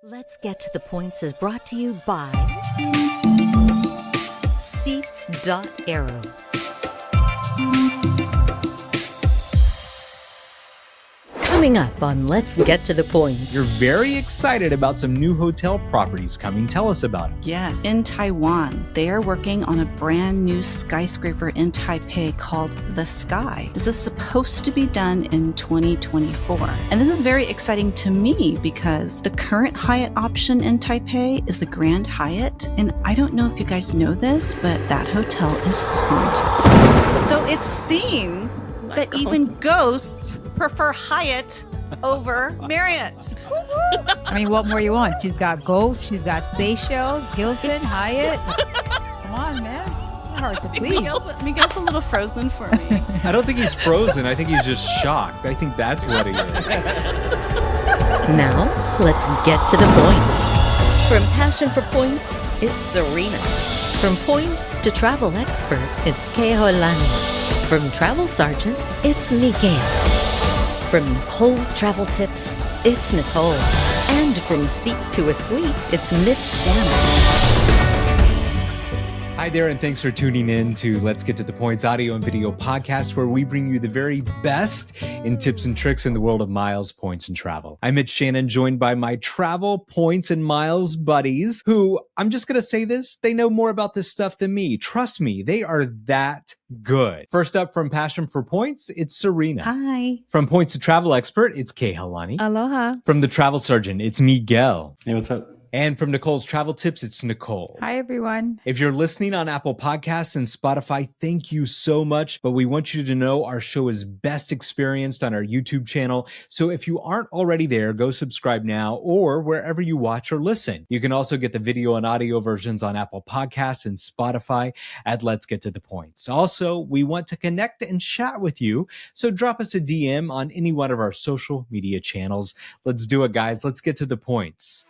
Let's Get to the Points is brought to you by Seats.aero. Coming up on Let's Get to the Points. You're very excited about some new hotel properties coming. Tell us about it. Yes, in Taiwan, they are working on a brand new skyscraper in Taipei called The Sky. This is supposed to be done in 2024. And this is very exciting to me because the current Hyatt option in Taipei is the Grand Hyatt. And I don't know if you guys know this, but that hotel is haunted. So it seems that even ghosts prefer Hyatt over Marriott. I mean, what more you want? She's got Gulf, she's got Seychelles, Hilton, Hyatt. Come on, man. It's hard to please. Miguel's a little frozen for me. I don't think he's frozen. I think he's just shocked. I think that's what he is. Now, let's get to the points. From Passion for Points, it's Serena. From points to travel expert, it's Keholani. From Travel Sergeant, it's Miguel. From Nicole's Travel Tips, it's Nicole. And from Seat to a Suite, it's Mitch Shannon. Hi there, and thanks for tuning in to Let's Get to the Points audio and video podcast, where we bring you the very best in tips and tricks in the world of miles, points, and travel. I'm Mitch Shannon, joined by my travel, points, and miles buddies, who, I'm just going to say this, they know more about this stuff than me. Trust me, they are that good. First up, from Passion for Points, it's Serena. Hi. From Points to Travel Expert, it's Kehalani. Aloha. From the Travel Sergeant, it's Miguel. Hey, what's up? And from Nicole's Travel Tips, it's Nicole. Hi, everyone. If you're listening on Apple Podcasts and Spotify, thank you so much. But we want you to know our show is best experienced on our YouTube channel. So if you aren't already there, go subscribe now or wherever you watch or listen. You can also get the video and audio versions on Apple Podcasts and Spotify at Let's Get to the Points. Also, we want to connect and chat with you. So drop us a DM on any one of our social media channels. Let's do it, guys. Let's get to the points.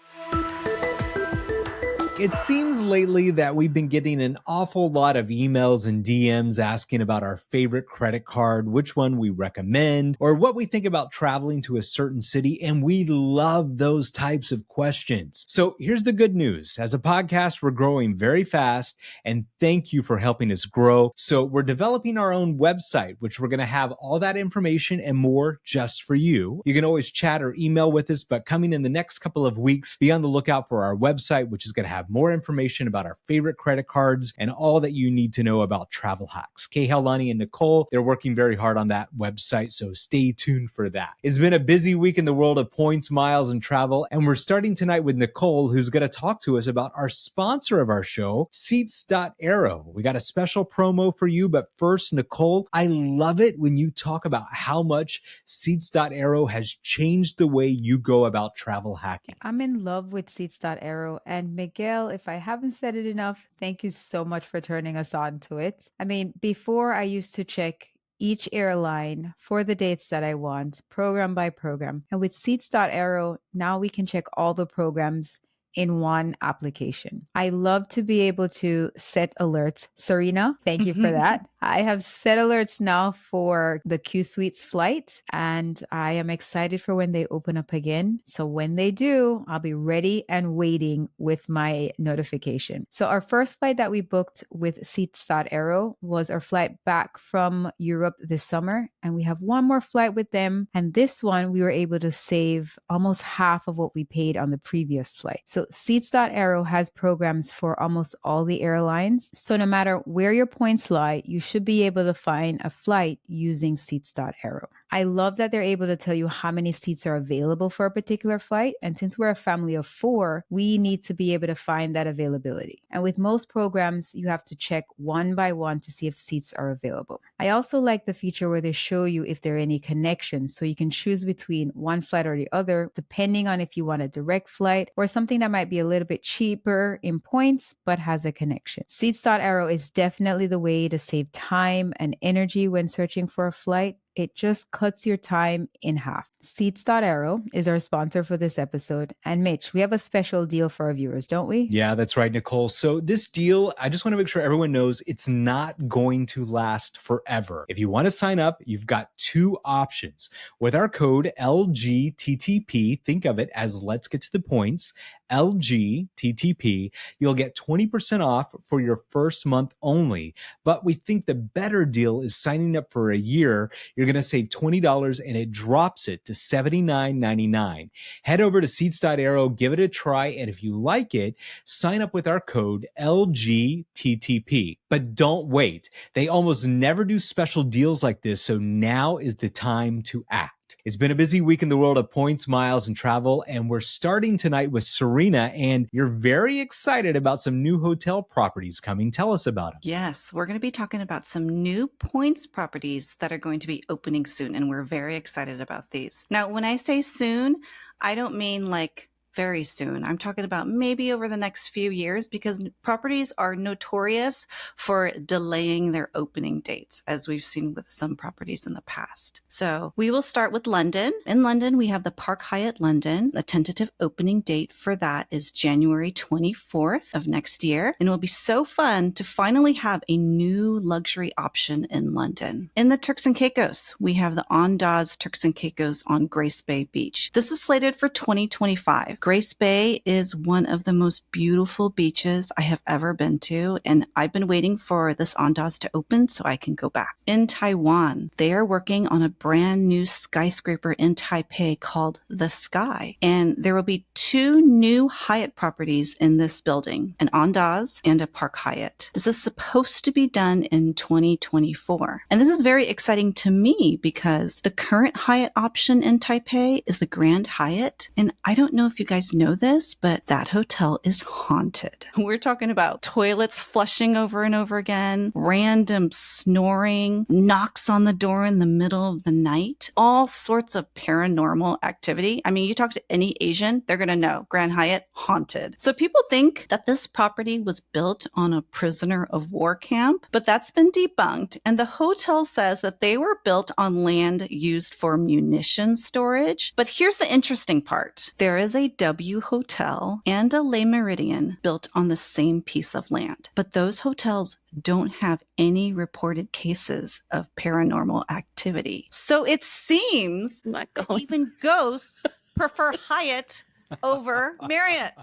It seems lately that we've been getting an awful lot of emails and DMs asking about our favorite credit card, which one we recommend, or what we think about traveling to a certain city, and we love those types of questions. So here's the good news. As a podcast, we're growing very fast, and thank you for helping us grow. So we're developing our own website, which we're going to have all that information and more just for you. You can always chat or email with us, but coming in the next couple of weeks, be on the lookout for our website, which is going to have more information about our favorite credit cards and all that you need to know about travel hacks. Kehalani and Nicole, they're working very hard on that website, so stay tuned for that. It's been a busy week in the world of points, miles, and travel, and we're starting tonight with Nicole, who's going to talk to us about our sponsor of our show, Seats.aero. We got a special promo for you, but first, Nicole, I love it when you talk about how much Seats.aero has changed the way you go about travel hacking. I'm in love with Seats.aero. And Miguel, if I haven't said it enough, thank you so much for turning us on to it. I mean, before I used to check each airline for the dates that I want, program by program. And with Seats.aero, now we can check all the programs in one application. I love to be able to set alerts. Serena, thank you for that. I have set alerts now for the Q Suites flight, and I am excited for when they open up again. So when they do, I'll be ready and waiting with my notification. So our first flight that we booked with Seats.aero was our flight back from Europe this summer, and we have one more flight with them. And this one, we were able to save almost half of what we paid on the previous flight. So Seats.aero has programs for almost all the airlines. So no matter where your points lie, you should be able to find a flight using Seats.aero. I love that they're able to tell you how many seats are available for a particular flight. And since we're a family of 4, we need to be able to find that availability. And with most programs, you have to check one by one to see if seats are available. I also like the feature where they show you if there are any connections. So you can choose between one flight or the other, depending on if you want a direct flight or something that might be a little bit cheaper in points, but has a connection. Seats.aero is definitely the way to save time and energy when searching for a flight. It just cuts your time in half. Seats.aero is our sponsor for this episode. And Mitch, we have a special deal for our viewers, don't we? Yeah, that's right, Nicole. So this deal, I just want to make sure everyone knows it's not going to last forever. If you want to sign up, you've got two options. With our code LGTTP, think of it as let's get to the points, LGTTP, you'll get 20% off for your first month only. But we think the better deal is signing up for a year. You're going to save $20 and it drops it to $79.99. Head over to Seats.aero, give it a try, and if you like it, sign up with our code LGTTP. But don't wait. They almost never do special deals like this, so now is the time to act. It's been a busy week in the world of points, miles, and travel, and we're starting tonight with Serena, and you're very excited about some new hotel properties coming. Tell us about them. Yes, we're going to be talking about some new points properties that are going to be opening soon, and we're very excited about these. Now, when I say soon, I don't mean like very soon. I'm talking about maybe over the next few years, because properties are notorious for delaying their opening dates, as we've seen with some properties in the past. So we will start with London. In London, we have the Park Hyatt London. The tentative opening date for that is January 24th of next year. And it will be so fun to finally have a new luxury option in London. In the Turks and Caicos, we have the Andaz Turks and Caicos on Grace Bay Beach. This is slated for 2025. Grace Bay is one of the most beautiful beaches I have ever been to, and I've been waiting for this Andaz to open so I can go back. In Taiwan, they are working on a brand new skyscraper in Taipei called The Sky, and there will be two new Hyatt properties in this building, an Andaz and a Park Hyatt. This is supposed to be done in 2024, and this is very exciting to me because the current Hyatt option in Taipei is the Grand Hyatt, and I don't know if you guys know this, but that hotel is haunted. We're talking about toilets flushing over and over again, random snoring, knocks on the door in the middle of the night, all sorts of paranormal activity. I mean, you talk to any Asian, they're going to know Grand Hyatt haunted. So people think that this property was built on a prisoner of war camp, but that's been debunked. And the hotel says that they were built on land used for munition storage. But here's the interesting part. There is a W Hotel and a Le Méridien built on the same piece of land, but those hotels don't have any reported cases of paranormal activity. So it seems that even ghosts prefer Hyatt over Marriott.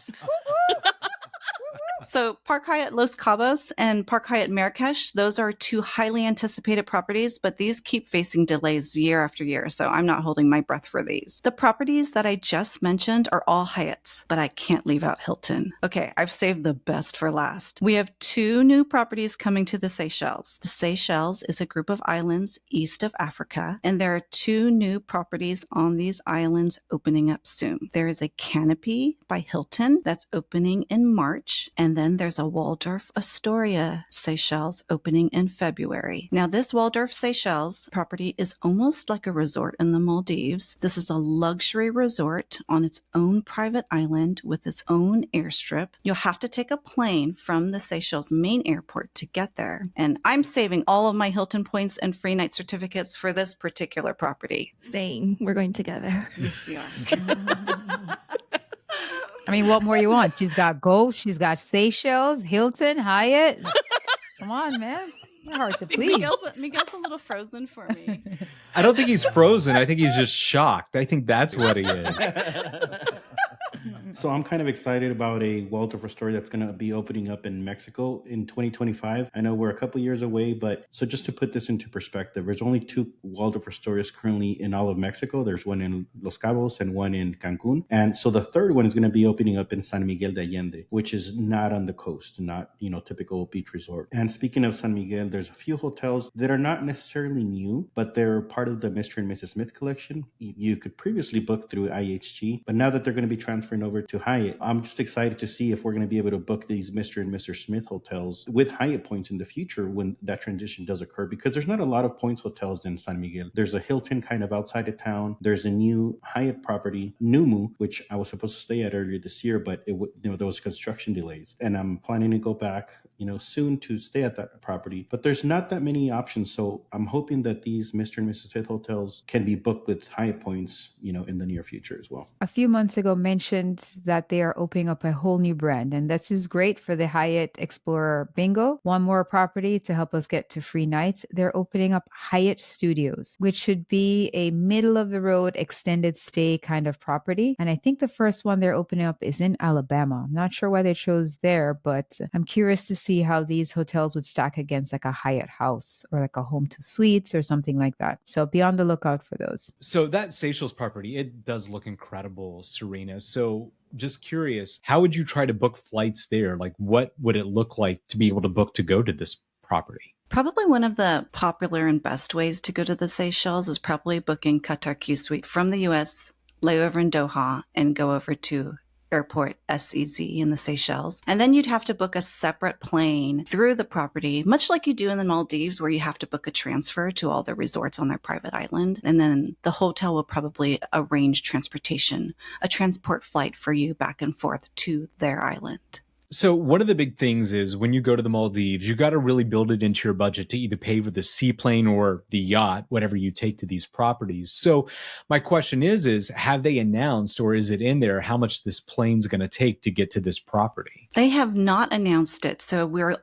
So Park Hyatt Los Cabos and Park Hyatt Marrakesh, those are two highly anticipated properties, but these keep facing delays year after year, so I'm not holding my breath for these. The properties that I just mentioned are all Hyatts, but I can't leave out Hilton. Okay, I've saved the best for last. We have two new properties coming to the Seychelles. The Seychelles is a group of islands east of Africa, and there are two new properties on these islands opening up soon. There is a Canopy by Hilton that's opening in March, and then there's a Waldorf Astoria Seychelles opening in February. Now, this Waldorf Seychelles property is almost like a resort in the Maldives. This is a luxury resort on its own private island with its own airstrip. You'll have to take a plane from the Seychelles main airport to get there. And I'm saving all of my Hilton points and free night certificates for this particular property. Same. We're going together. Yes, we are. I mean, what more you want? She's got Gulf, she's got Seychelles, Hilton, Hyatt. Come on, man. It's not hard to please. Miguel's a little frozen for me. I don't think he's frozen. I think he's just shocked. I think that's what he is. So I'm kind of excited about a Waldorf Astoria that's going to be opening up in Mexico in 2025. I know we're a couple years away, but so just to put this into perspective, there's only two Waldorf Astorias currently in all of Mexico. There's one in Los Cabos and one in Cancun. And so the third one is going to be opening up in San Miguel de Allende, which is not on the coast, not, typical beach resort. And speaking of San Miguel, there's a few hotels that are not necessarily new, but they're part of the Mr. and Mrs. Smith collection. You could previously book through IHG, but now that they're going to be transferring over to Hyatt. I'm just excited to see if we're going to be able to book these Mr. and Mr. Smith hotels with Hyatt points in the future when that transition does occur, because there's not a lot of points hotels in San Miguel. There's a Hilton kind of outside of town. There's a new Hyatt property, Numu, which I was supposed to stay at earlier this year, but there was construction delays. And I'm planning to go back, soon to stay at that property. But there's not that many options. So I'm hoping that these Mr. and Mrs. Smith hotels can be booked with Hyatt points, in the near future as well. A few months ago mentioned that they are opening up a whole new brand, and this is great for the Hyatt Explorer Bingo. One more property to help us get to free nights. They're opening up Hyatt Studios, which should be a middle of the road extended stay kind of property. And I think the first one they're opening up is in Alabama. I'm not sure why they chose there, but I'm curious to see how these hotels would stack against like a Hyatt House or like a Home to Suites or something like that. So be on the lookout for those. So that Seychelles property, it does look incredible, Serena. So just curious, how would you try to book flights there? Like, what would it look like to be able to book to go to this property? Probably one of the popular and best ways to go to the Seychelles is probably booking Qatar Q Suite from the US, layover in Doha, and go over to Airport SEZ in the Seychelles. And then you'd have to book a separate plane through the property, much like you do in the Maldives, where you have to book a transfer to all the resorts on their private island. And then the hotel will probably arrange transportation, a transport flight for you back and forth to their island. So one of the big things is when you go to the Maldives, you got to really build it into your budget to either pay for the seaplane or the yacht, whatever you take to these properties. So my question is have they announced, or is it in there, how much this plane's going to take to get to this property? They have not announced it, so we are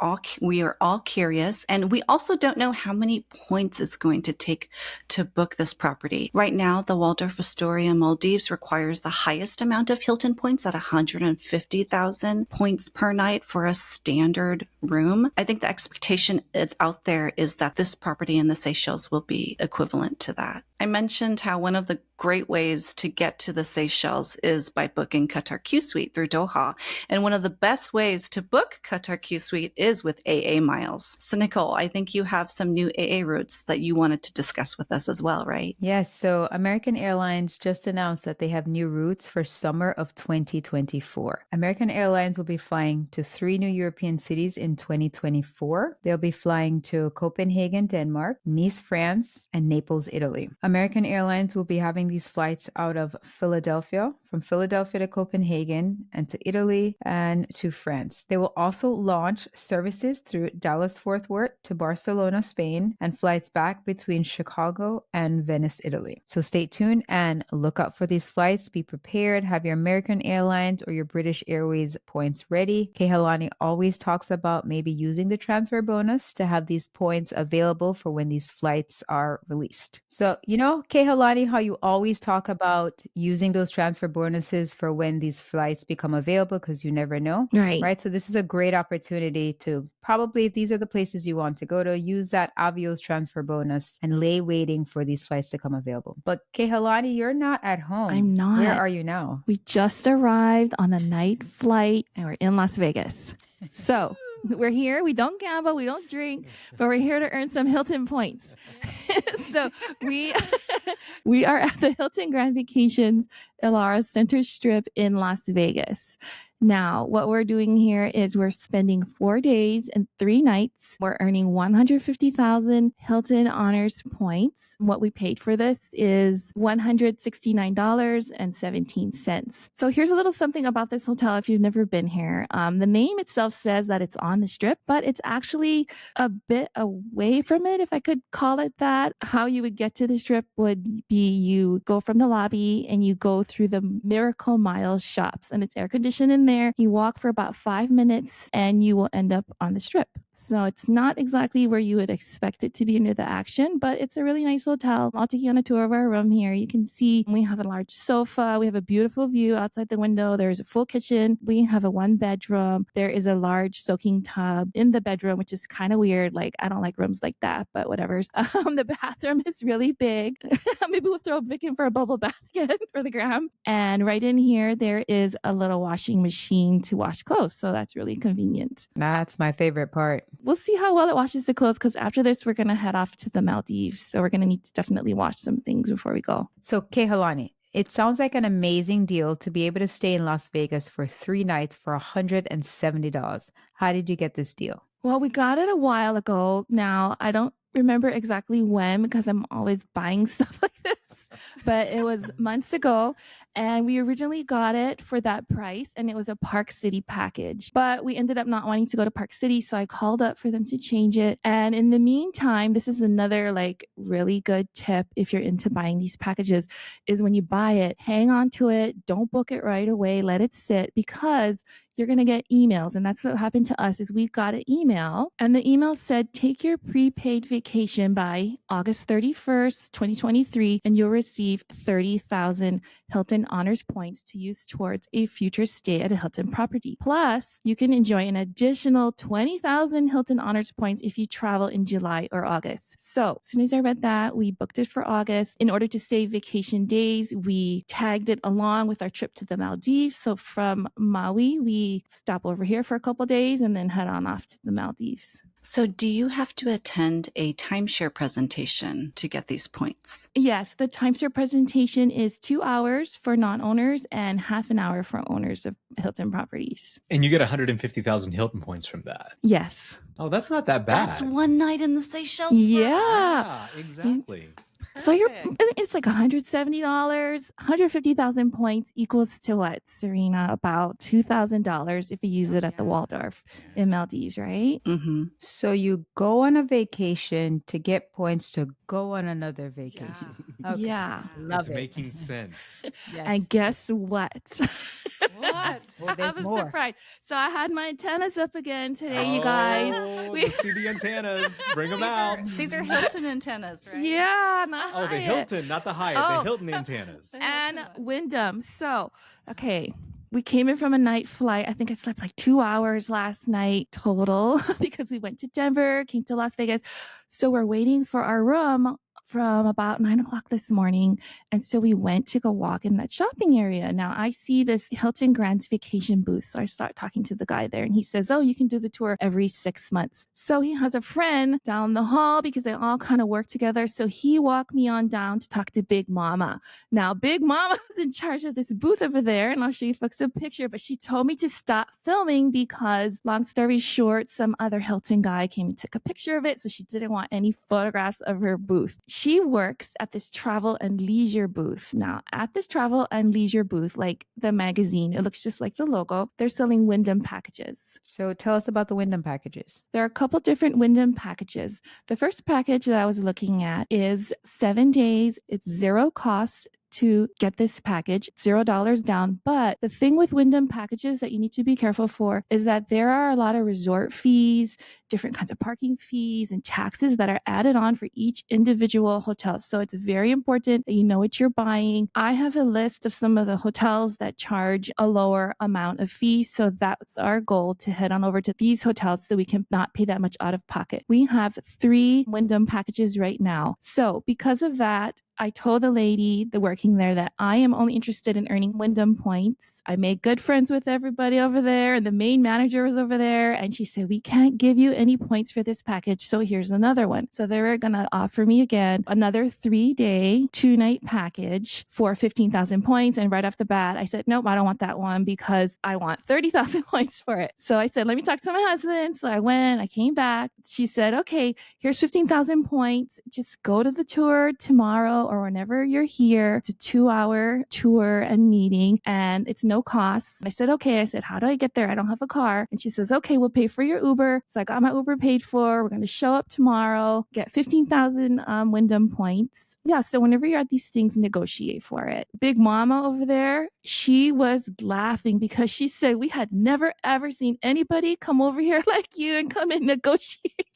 all curious, and we also don't know how many points it's going to take to book this property. Right now, the Waldorf Astoria Maldives requires the highest amount of Hilton points at 150,000 points per night for a standard room. I think the expectation out there is that this property in the Seychelles will be equivalent to that. I mentioned how one of the great ways to get to the Seychelles is by booking Qatar Q Suite through Doha. And one of the best ways to book Qatar Q Suite is with AA miles. So Nicole, I think you have some new AA routes that you wanted to discuss with us as well, right? Yes. So American Airlines just announced that they have new routes for summer of 2024. American Airlines will be flying to 3 new European cities in 2024. They'll be flying to Copenhagen, Denmark, Nice, France, and Naples, Italy. American Airlines will be having these flights out of Philadelphia, from Philadelphia to Copenhagen, and to Italy and to France. They will also launch services through Dallas-Fort Worth to Barcelona, Spain, and flights back between Chicago and Venice, Italy. So stay tuned and look out for these flights. Be prepared. Have your American Airlines or your British Airways points ready. Kehalani always talks about maybe using the transfer bonus to have these points available for when these flights are released. So, Kehalani, how you always talk about using those transfer bonuses for when these flights become available, because you never know. Right. So this is a great opportunity to probably, if these are the places you want to go to, use that Avios transfer bonus and lay waiting for these flights to come available. But Kehalani, you're not at home. I'm not. Where are you now? We just arrived on a night flight and we're in Las Vegas. So we're here. We don't gamble. We don't drink, but we're here to earn some Hilton points. So we are at the Hilton Grand Vacations Elara Center Strip in Las Vegas. Now, what we're doing here is we're spending 4 days and 3 nights. We're earning 150,000 Hilton Honors points. What we paid for this is $169.17. So here's a little something about this hotel if you've never been here. The name itself says that it's on the strip, but it's actually a bit away from it, if I could call it that. How you would get to the strip would be you go from the lobby and you go through the Miracle Miles shops, and it's air conditioned in there. You walk for about 5 minutes and you will end up on the strip. So it's not exactly where you would expect it to be near the action, but it's a really nice hotel. I'll take you on a tour of our room here. You can see we have a large sofa. We have a beautiful view outside the window. There's a full kitchen. We have a 1-bedroom. There is a large soaking tub in the bedroom, which is kind of weird. Like, I don't like rooms like that, but whatever. The bathroom is really big. Maybe we'll throw Vic in for a bubble bath again for the gram. And right in here, there is a little washing machine to wash clothes. So that's really convenient. That's my favorite part. We'll see how well it washes the clothes, because after this, we're going to head off to the Maldives. So we're going to need to definitely wash some things before we go. So Kehalani, It sounds like an amazing deal to be able to stay in Las Vegas for 3 nights for $170. How did you get this deal? Well, we got it a while ago. Now, I don't remember exactly when because I'm always buying stuff like this, but it was months ago. And we originally got it for that price, and it was a Park City package. But we ended up not wanting to go to Park City, so I called up for them to change it. And in the meantime, this is another like really good tip if you're into buying these packages, is when you buy it, hang on to it, don't book it right away, let it sit, because you're going to get emails. And that's what happened to us. Is we got an email, and the email said, take your prepaid vacation by August 31st, 2023, and you'll receive 30,000 Hilton Honors points to use towards a future stay at a Hilton property. Plus, you can enjoy an additional 20,000 Hilton Honors points if you travel in July or August. So as soon as I read that, we booked it for August. In order to save vacation days, we tagged it along with our trip to the Maldives. So from Maui, we stop over here for a couple days and then head on off to the Maldives. So do you have to attend a timeshare presentation to get these points? Yes, the timeshare presentation is 2 hours for non-owners and half an hour for owners of Hilton properties. And you get 150,000 Hilton points from that. Yes. Oh, that's not that bad. That's one night in the Seychelles. Yeah. Exactly. So it's like $170, 150,000 points equals to what, Serena? About $2,000 if you use it at the Waldorf in Maldives, right? Mm-hmm. So you go on a vacation to get points to go on another vacation. Okay. Yeah. Love It's it. making sense. Yes. And guess what? What? Well, I there's was more. surprised. So I had my antennas up again today, you guys. Let's see the antennas. Bring them out. These are Hilton antennas, right? Yeah, not Oh, the Hyatt. Hilton, not the Hyatt. Oh. The Hilton antennas. And Wyndham. So, okay. We came in from a night flight. I think I slept like 2 hours last night total because we went to Denver, came to Las Vegas. So we're waiting for our room from about 9 o'clock this morning. And so we went to go walk in that shopping area. Now I see this Hilton Grand's vacation booth. So I start talking to the guy there, and he says, oh, you can do the tour every 6 months. So he has a friend down the hall because they all kind of work together. So he walked me on down to talk to Big Mama. Now, Big Mama is in charge of this booth over there, and I'll show you folks a picture, but she told me to stop filming because, long story short, some other Hilton guy came and took a picture of it. So she didn't want any photographs of her booth. She works at this travel and leisure booth. Now, at this travel and leisure booth, like the magazine, it looks just like the logo, they're selling Wyndham packages. So tell us about the Wyndham packages. There are a couple different Wyndham packages. The first package that I was looking at is 7 days. It's zero cost to get this package, $0 down. But the thing with Wyndham packages that you need to be careful for is that there are a lot of resort fees, different kinds of parking fees and taxes that are added on for each individual hotel. So it's very important that you know what you're buying. I have a list of some of the hotels that charge a lower amount of fees. So that's our goal, to head on over to these hotels so we can not pay that much out of pocket. We have 3 Wyndham packages right now. So because of that, I told the lady working there that I am only interested in earning Wyndham points. I made good friends with everybody over there, and the main manager was over there, and she said, we can't give you any points for this package, so here's another one. So they were going to offer me again another 3-day, 2-night package for 15,000 points. And right off the bat, I said, nope, I don't want that one because I want 30,000 points for it. So I said, let me talk to my husband. So I went, I came back. She said, okay, here's 15,000 points. Just go to the tour tomorrow or whenever you're here. It's a 2-hour tour and meeting, and it's no cost. I said, okay. I said, how do I get there? I don't have a car. And she says, okay, we'll pay for your Uber. So I got my Uber paid for. We're going to show up tomorrow, get 15,000 Wyndham points. Yeah. So whenever you're at these things, negotiate for it. Big Mama over there, she was laughing because she said, we had never, ever seen anybody come over here like you and come and negotiate.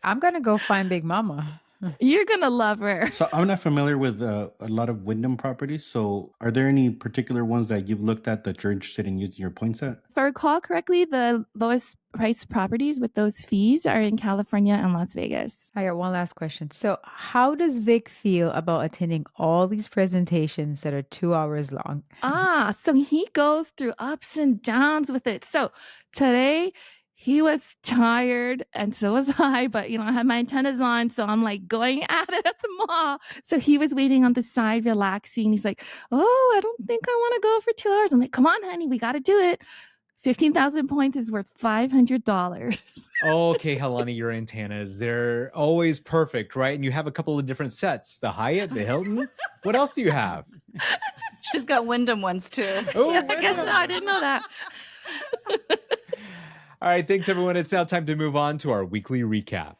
I'm going to go find Big Mama. You're going to love her. So I'm not familiar with a lot of Wyndham properties. So are there any particular ones that you've looked at that you're interested in using your points at? If I recall correctly, the lowest price properties with those fees are in California and Las Vegas. I got one last question. So how does Vic feel about attending all these presentations that are 2 hours long? So he goes through ups and downs with it. So today He was tired and so was I, but I had my antennas on, so I'm like going at it at the mall. So he was waiting on the side, relaxing. He's like, "Oh, I don't think I want to go for 2 hours." I'm like, "Come on, honey, we got to do it." 15,000 points is worth $500. Okay, Helani, your antennas, they're always perfect, right? And you have a couple of different sets, the Hyatt, the Hilton. What else do you have? She's got Wyndham ones too. Oh, Yeah, I guess so. I didn't know that. All right, thanks everyone. It's now time to move on to our weekly recap.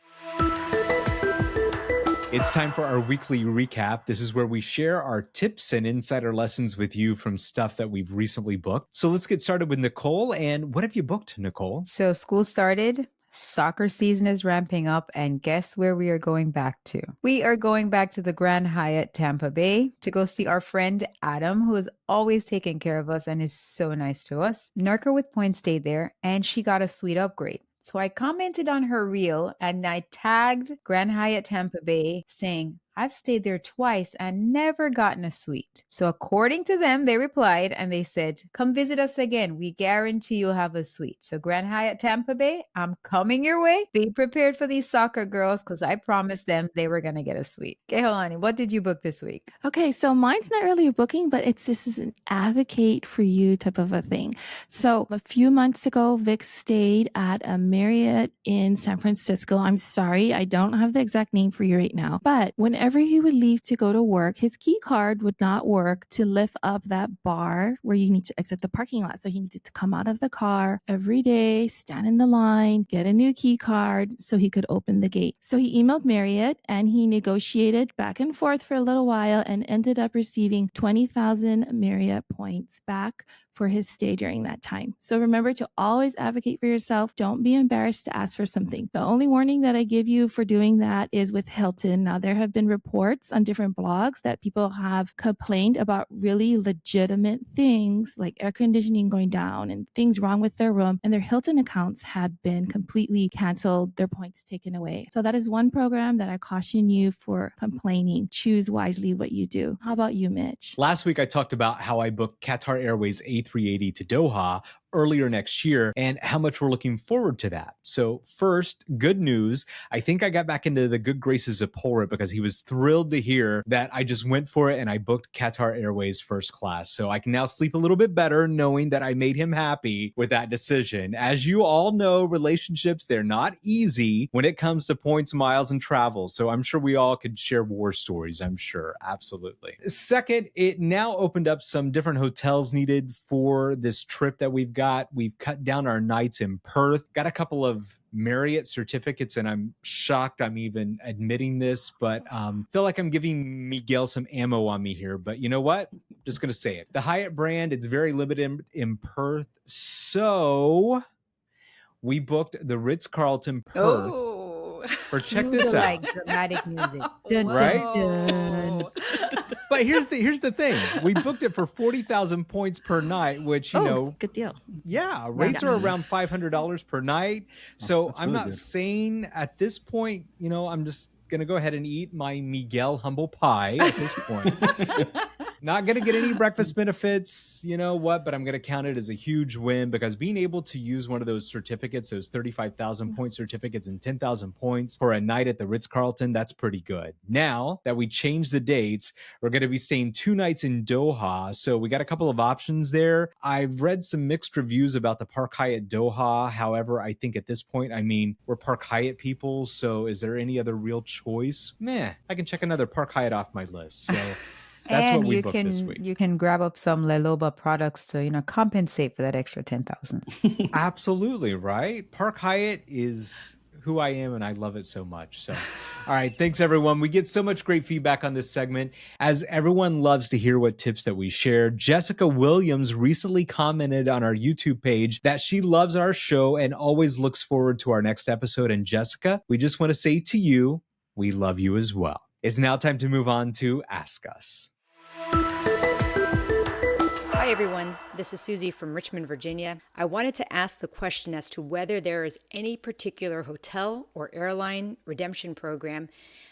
It's time for our weekly recap. This is where we share our tips and insider lessons with you from stuff that we've recently booked. So let's get started with Nicole. And what have you booked, Nicole? So school started. Soccer season is ramping up, and guess where we are going back to? We are going back to the Grand Hyatt Tampa Bay to go see our friend Adam, who is always taking care of us and is so nice to us. Narco with Points stayed there, and she got a suite upgrade. So I commented on her reel and I tagged Grand Hyatt Tampa Bay saying, "I've stayed there twice and never gotten a suite." So according to them, they replied and they said, "Come visit us again. We guarantee you'll have a suite." So Grand Hyatt Tampa Bay, I'm coming your way. Be prepared for these soccer girls because I promised them they were going to get a suite. Okay, Helani, what did you book this week? Okay, so mine's not really a booking, but this is an advocate for you type of a thing. So a few months ago, Vic stayed at a Marriott in San Francisco. I'm sorry, I don't have the exact name for you right now, but whenever he would leave to go to work, his key card would not work to lift up that bar where you need to exit the parking lot. So he needed to come out of the car every day, stand in the line, get a new key card so he could open the gate. So he emailed Marriott and he negotiated back and forth for a little while and ended up receiving 20,000 Marriott points back for his stay during that time. So remember to always advocate for yourself. Don't be embarrassed to ask for something. The only warning that I give you for doing that is with Hilton. Now, there have been reports on different blogs that people have complained about really legitimate things like air conditioning going down and things wrong with their room, and their Hilton accounts had been completely canceled, their points taken away. So that is one program that I caution you for complaining. Choose wisely what you do. How about you, Mitch? Last week, I talked about how I booked Qatar Airways A380 to Doha earlier next year and how much we're looking forward to that. So first, good news. I think I got back into the good graces of Polrit because he was thrilled to hear that I just went for it and I booked Qatar Airways first class. So I can now sleep a little bit better knowing that I made him happy with that decision. As you all know, relationships, they're not easy when it comes to points, miles, and travel. So I'm sure we all could share war stories, I'm sure. Absolutely. Second, it now opened up some different hotels needed for this trip that we've got. We've cut down our nights in Perth, got a couple of Marriott certificates, and I'm shocked I'm even admitting this, but feel like I'm giving Miguel some ammo on me here. But you know what? Just going to say it. The Hyatt brand, it's very limited in Perth. So we booked the Ritz Carlton Perth. Or check this out. Like dramatic music. Dun, Right? dun, dun. But here's the thing. We booked it for 40,000 points per night, which, you know, good deal. Yeah, rates are around $500 per night. So That's I'm really not good. saying at this point, you know, I'm just going to go ahead and eat my Miguel humble pie at this point. Not going to get any breakfast benefits, you know what, but I'm going to count it as a huge win because being able to use one of those certificates, those 35,000 point certificates and 10,000 points for a night at the Ritz-Carlton, that's pretty good. Now that we changed the dates, we're going to be staying 2 nights in Doha. So we got a couple of options there. I've read some mixed reviews about the Park Hyatt Doha. However, I think at this point, I mean, we're Park Hyatt people. So is there any other real choice? Meh, I can check another Park Hyatt off my list. So that's and what we you booked can this week. you can grab up some Leloba products to compensate for that extra 10,000. Absolutely, right? Park Hyatt is who I am and I love it so much. So, all right, thanks everyone. We get so much great feedback on this segment as everyone loves to hear what tips that we share. Jessica Williams recently commented on our YouTube page that she loves our show and always looks forward to our next episode. And Jessica, we just want to say to you, we love you as well. It's now time to move on to Ask Us. Hi everyone, this is Susie from Richmond, Virginia. I wanted to ask the question as to whether there is any particular hotel or airline redemption program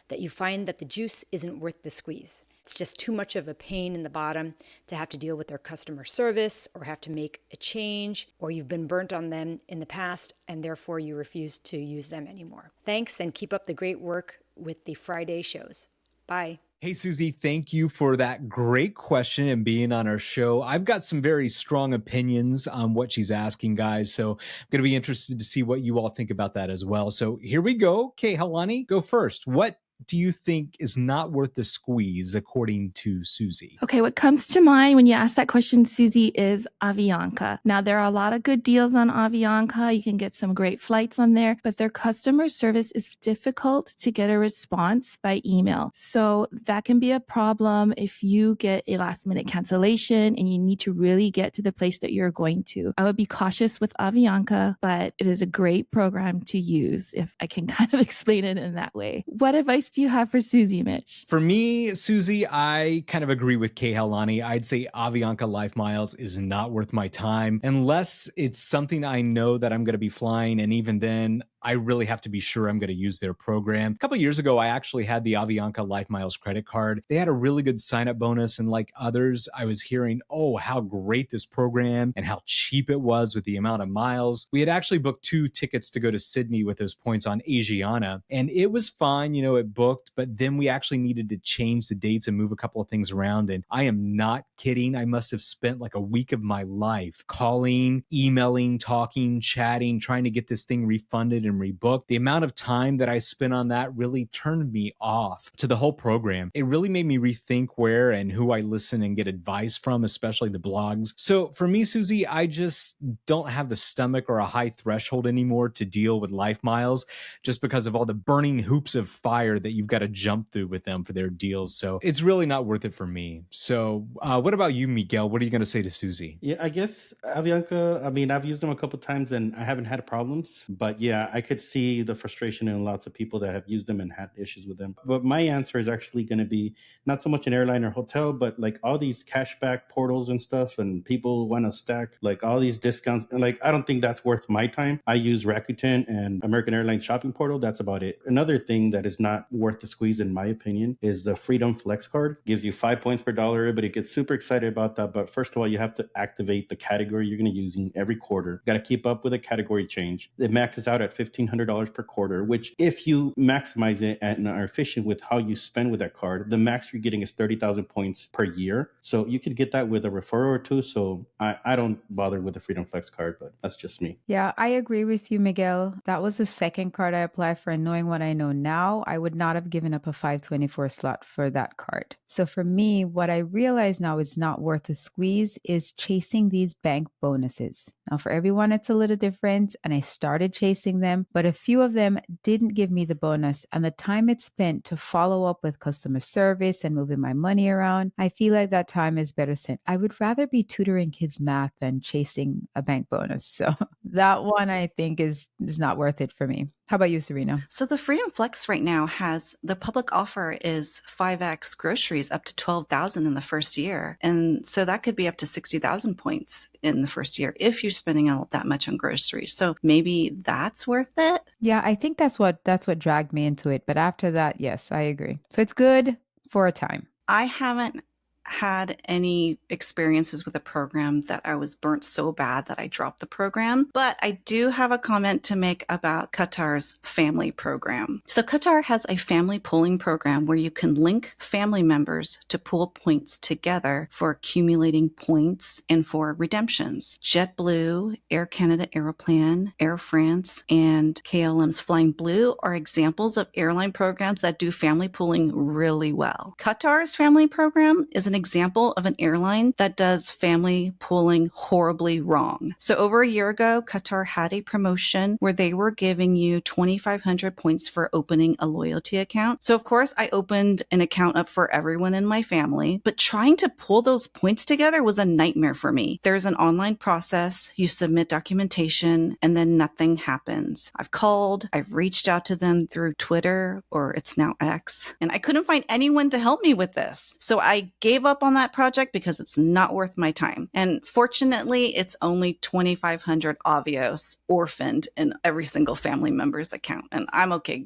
that you find that the juice isn't worth the squeeze. It's just too much of a pain in the bottom to have to deal with their customer service or have to make a change, or you've been burnt on them in the past and therefore you refuse to use them anymore. Thanks, and keep up the great work with the Friday shows. Bye. Hey, Susie, thank you for that great question and being on our show. I've got some very strong opinions on what she's asking, guys. So I'm going to be interested to see what you all think about that as well. So here we go. Okay, Helani, go first. What do you think is not worth the squeeze, according to Susie? Okay, what comes to mind when you ask that question, Susie, is Avianca. Now, there are a lot of good deals on Avianca. You can get some great flights on there, but their customer service is difficult to get a response by email. So that can be a problem if you get a last minute cancellation and you need to really get to the place that you're going to. I would be cautious with Avianca, but it is a great program to use if I can kind of explain it in that way. What advice do you have for Susie, Mitch? For me, Susie, I kind of agree with Kay Helani. I'd say Avianca LifeMiles is not worth my time unless it's something I know that I'm going to be flying. And even then, I really have to be sure I'm going to use their program. A couple of years ago, I actually had the Avianca LifeMiles credit card. They had a really good sign-up bonus. And like others, I was hearing, oh, how great this program and how cheap it was with the amount of miles. We had actually booked 2 tickets to go to Sydney with those points on Asiana. And it was fine, you know, it booked, but then we actually needed to change the dates and move a couple of things around. And I am not kidding. I must have spent like a week of my life calling, emailing, talking, chatting, trying to get this thing refunded and rebooked. The amount of time that I spent on that really turned me off to the whole program. It really made me rethink where and who I listen and get advice from, especially the blogs. So for me, Susie, I just don't have the stomach or a high threshold anymore to deal with LifeMiles just because of all the burning hoops of fire that you've got to jump through with them for their deals. So it's really not worth it for me. So what about you, Miguel? What are you going to say to Susie? Yeah, I guess Avianca, I mean, I've used them a couple times and I haven't had problems, but yeah, I could see the frustration in lots of people that have used them and had issues with them. But my answer is actually going to be not so much an airline or hotel, but like all these cashback portals and stuff, and people want to stack like all these discounts. Like, I don't think that's worth my time. I use Rakuten and American Airlines shopping portal. That's about it. Another thing that is not worth the squeeze, in my opinion, is the Freedom Flex card. Gives you 5 points per dollar. Everybody gets super excited about that. But first of all, you have to activate the category you're going to use every quarter. Got to keep up with a category change. It maxes out at $1,500 per quarter, which if you maximize it and are efficient with how you spend with that card, the max you're getting is 30,000 points per year. So you could get that with a referral or two. So I don't bother with the Freedom Flex card, but that's just me. Yeah, I agree with you, Miguel. That was the second card I applied for, and knowing what I know now, I would not have given up a 524 slot for that card. So for me, what I realize now is not worth the squeeze is chasing these bank bonuses. Now, for everyone, it's a little different, and I started chasing them, but a few of them didn't give me the bonus, and the time it's spent to follow up with customer service and moving my money around, I feel like that time is better spent. I would rather be tutoring kids math than chasing a bank bonus. So that one I think is not worth it for me. How about you, Serena? So the Freedom Flex right now has the public offer is 5x groceries up to 12,000 in the first year. And so that could be up to 60,000 points in the first year if you're spending all that much on groceries. So maybe that's worth it. Yeah, I think that's what dragged me into it. But after that, yes, I agree. So it's good for a time. I haven't had any experiences with a program that I was burnt so bad that I dropped the program. But I do have a comment to make about Qatar's family program. So Qatar has a family pooling program where you can link family members to pool points together for accumulating points and for redemptions. JetBlue, Air Canada Aeroplan, Air France, and KLM's Flying Blue are examples of airline programs that do family pooling really well. Qatar's family program is an example of an airline that does family pooling horribly wrong. So over a year ago, Qatar had a promotion where they were giving you 2,500 points for opening a loyalty account. So of course, I opened an account up for everyone in my family, but trying to pull those points together was a nightmare for me. There's an online process, you submit documentation, and then nothing happens. I've called, I've reached out to them through Twitter, or it's now X, and I couldn't find anyone to help me with this. So I gave up on that project because it's not worth my time. And fortunately, it's only 2,500 Avios orphaned in every single family member's account. And I'm okay,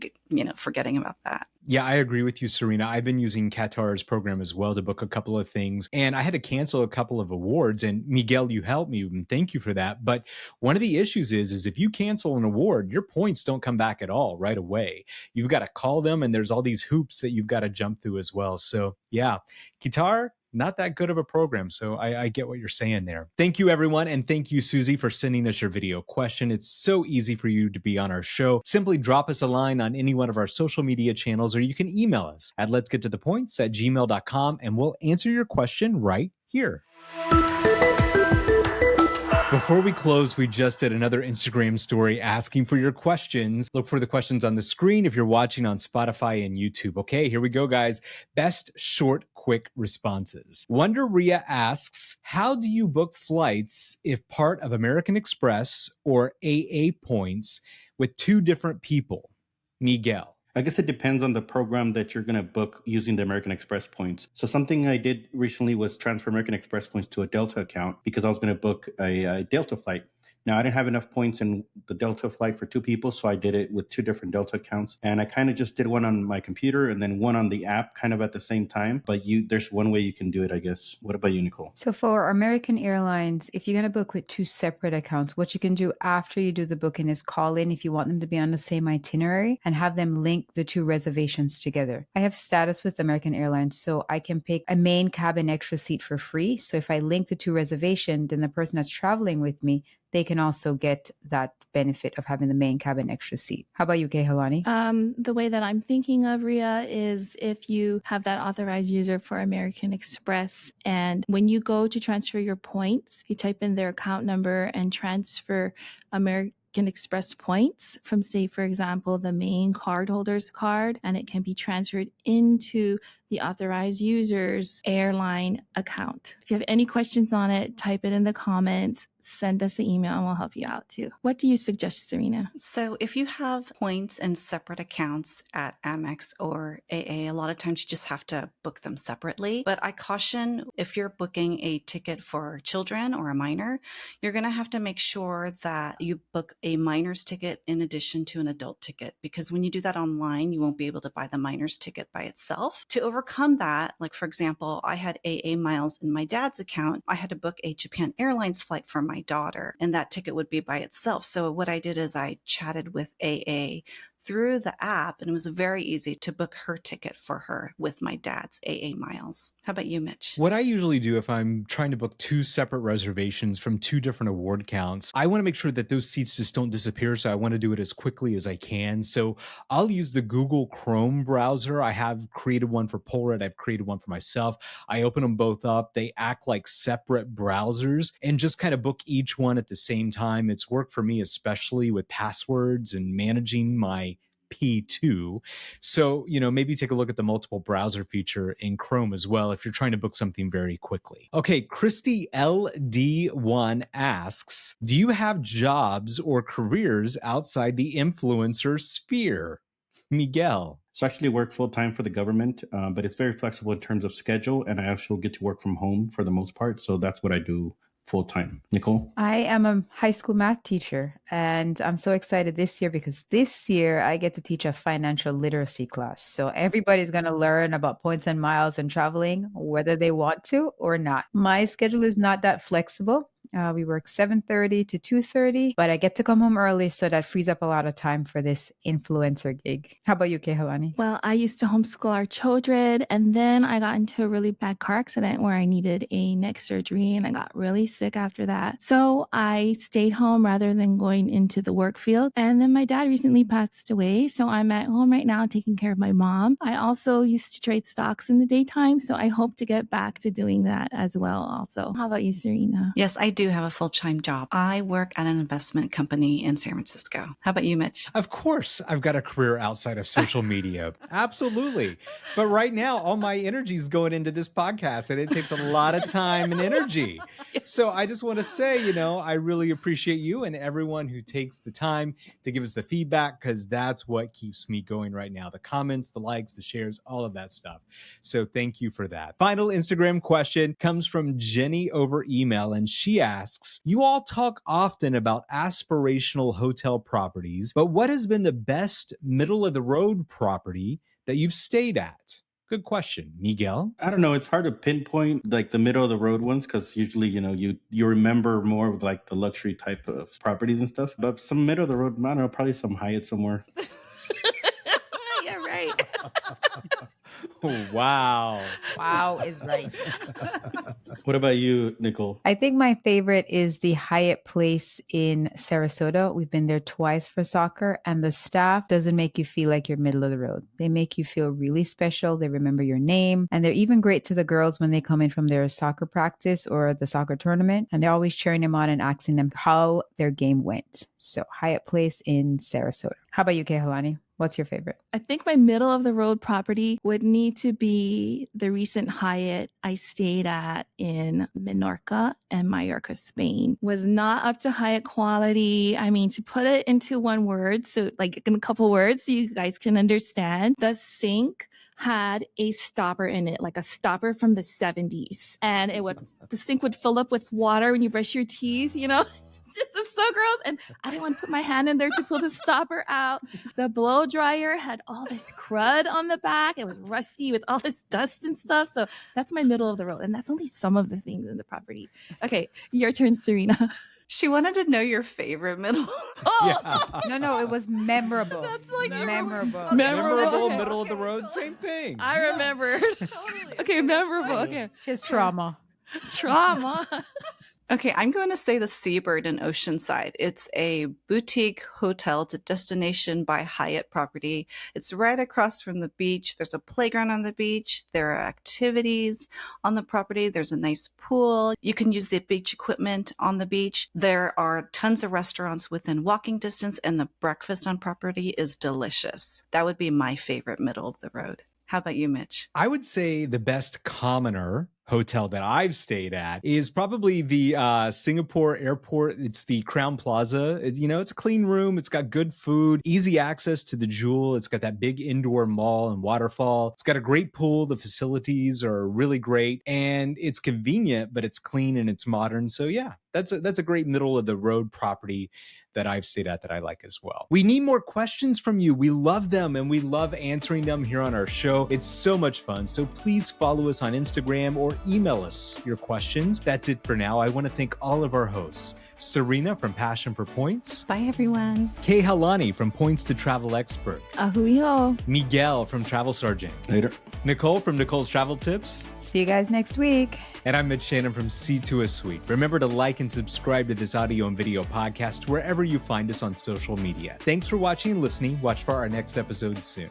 forgetting about that. Yeah, I agree with you, Serena. I've been using Qatar's program as well to book a couple of things, and I had to cancel a couple of awards. And Miguel, you helped me, and thank you for that. But one of the issues is if you cancel an award, your points don't come back at all right away. You've got to call them, and there's all these hoops that you've got to jump through as well. So yeah, Qatar, not that good of a program. So I get what you're saying there. Thank you, everyone. And thank you, Susie, for sending us your video question. It's so easy for you to be on our show. Simply drop us a line on any one of our social media channels, or you can email us at letsgettothepoints@gmail.com, and we'll answer your question right here. Before we close, we just did another Instagram story asking for your questions. Look for the questions on the screen if you're watching on Spotify and YouTube. Okay, here we go, guys. Best short, quick responses. Wonder Ria asks, how do you book flights if part of American Express or AA points with two different people? Miguel. I guess it depends on the program that you're going to book using the American Express points. So something I did recently was transfer American Express points to a Delta account because I was going to book a Delta flight. Now, I didn't have enough points in the Delta flight for two people, so I did it with two different Delta accounts. And I kind of just did one on my computer and then one on the app kind of at the same time. But there's one way you can do it, I guess. What about you, Nicole? So for American Airlines, if you're going to book with two separate accounts, what you can do after you do the booking is call in if you want them to be on the same itinerary and have them link the two reservations together. I have status with American Airlines, so I can pick a main cabin extra seat for free. So if I link the two reservations, then the person that's traveling with me, they can also get that benefit of having the main cabin extra seat. How about you, Kehalani? The way that I'm thinking of, Ria, is if you have that authorized user for American Express, and when you go to transfer your points, you type in their account number and transfer American Express points from, say, for example, the main cardholder's card, and it can be transferred into the authorized user's airline account. If you have any questions on it, type it in the comments, send us an email, and we'll help you out too. What do you suggest, Serena? So if you have points in separate accounts at Amex or AA, a lot of times you just have to book them separately. But I caution, if you're booking a ticket for children or a minor, you're going to have to make sure that you book a minor's ticket in addition to an adult ticket, because when you do that online, you won't be able to buy the minor's ticket by itself. To overcome that, like for example, I had AA miles in my dad's account. I had to book a Japan Airlines flight for my daughter, and that ticket would be by itself. So what I did is I chatted with AA through the app, and it was very easy to book her ticket for her with my dad's AA miles. How about you, Mitch? What I usually do if I'm trying to book two separate reservations from two different award counts, I want to make sure that those seats just don't disappear. So I want to do it as quickly as I can. So I'll use the Google Chrome browser. I have created one for Polred. I've created one for myself. I open them both up. They act like separate browsers and just kind of book each one at the same time. It's worked for me, especially with passwords and managing my P2. So, maybe take a look at the multiple browser feature in Chrome as well if you're trying to book something very quickly. Okay, Christy LD1 asks, do you have jobs or careers outside the influencer sphere? Miguel. So I actually work full-time for the government, but it's very flexible in terms of schedule, and I actually get to work from home for the most part. So that's what I do full-time. Nicole? I am a high school math teacher, and I'm so excited this year because this year I get to teach a financial literacy class. So everybody's going to learn about points and miles and traveling, whether they want to or not. My schedule is not that flexible. We work 7:30 to 2:30, but I get to come home early, so that frees up a lot of time for this influencer gig. How about you, Kehalani? Well, I used to homeschool our children, and then I got into a really bad car accident where I needed a neck surgery, and I got really sick after that. So I stayed home rather than going into the work field. And then my dad recently passed away, so I'm at home right now taking care of my mom. I also used to trade stocks in the daytime, so I hope to get back to doing that as well also. How about you, Serena? Yes, I do have a full-time job. I work at an investment company in San Francisco. How about you, Mitch? Of course, I've got a career outside of social media. Absolutely. But right now, all my energy is going into this podcast, and it takes a lot of time and energy. Yes. So I just want to say, I really appreciate you and everyone who takes the time to give us the feedback, because that's what keeps me going right now. The comments, the likes, the shares, all of that stuff. So thank you for that. Final Instagram question comes from Jenny over email, and she asks, you all talk often about aspirational hotel properties, but what has been the best middle of the road property that you've stayed at? Good question. Miguel? I don't know. It's hard to pinpoint like the middle of the road ones because usually, you remember more of like the luxury type of properties and stuff. But some middle of the road, I don't know, probably some Hyatt somewhere. Yeah, right. Wow. Wow is right. What about you, Nicole? I think my favorite is the Hyatt Place in Sarasota. We've been there twice for soccer, and the staff doesn't make you feel like you're middle of the road. They make you feel really special. They remember your name, and they're even great to the girls when they come in from their soccer practice or the soccer tournament, and they're always cheering them on and asking them how their game went. So Hyatt Place in Sarasota. How about you, Kehalani? What's your favorite? I think my middle of the road property would need to be the recent Hyatt I stayed at in Menorca and Mallorca, Spain. Was not up to Hyatt quality. I mean, to put it into one word, so like in a couple words so you guys can understand, the sink had a stopper in it, like a stopper from the 70s. And the sink would fill up with water when you brush your teeth, It's so gross. And I didn't want to put my hand in there to pull the stopper out. The blow dryer had all this crud on the back. It was rusty with all this dust and stuff. So that's my middle of the road. And that's only some of the things in the property. Okay, your turn, Serena. She wanted to know your favorite middle. No, it was memorable. That's like memorable. Okay. Memorable, Okay. middle of the road, same thing. I remembered. Totally. Okay, memorable. Okay. Just trauma. Trauma. Okay, I'm going to say the Seabird in Oceanside. It's a boutique hotel. It's a destination by Hyatt property. It's right across from the beach. There's a playground on the beach. There are activities on the property. There's a nice pool. You can use the beach equipment on the beach. There are tons of restaurants within walking distance, and the breakfast on property is delicious. That would be my favorite middle of the road. How about you, Mitch? I would say the best commoner hotel that I've stayed at is probably the Singapore airport. It's the Crown Plaza. It's a clean room. It's got good food, easy access to the Jewel. It's got that big indoor mall and waterfall. It's got a great pool. The facilities are really great, and it's convenient, but it's clean and it's modern. So yeah, that's a great middle of the road property that I've stayed at that I like as well. We need more questions from you. We love them and we love answering them here on our show. It's so much fun. So please follow us on Instagram or email us your questions. That's it for now. I want to thank all of our hosts. Serena from Passion for Points. Bye, everyone. Kehalani from Points to Travel Expert. Ahuiho. Miguel from Travel Sergeant. Later. Nicole from Nicole's Travel Tips. See you guys next week. And I'm Mitch Shannon from Sea to a Suite. Remember to like and subscribe to this audio and video podcast wherever you find us on social media. Thanks for watching and listening. Watch for our next episode soon.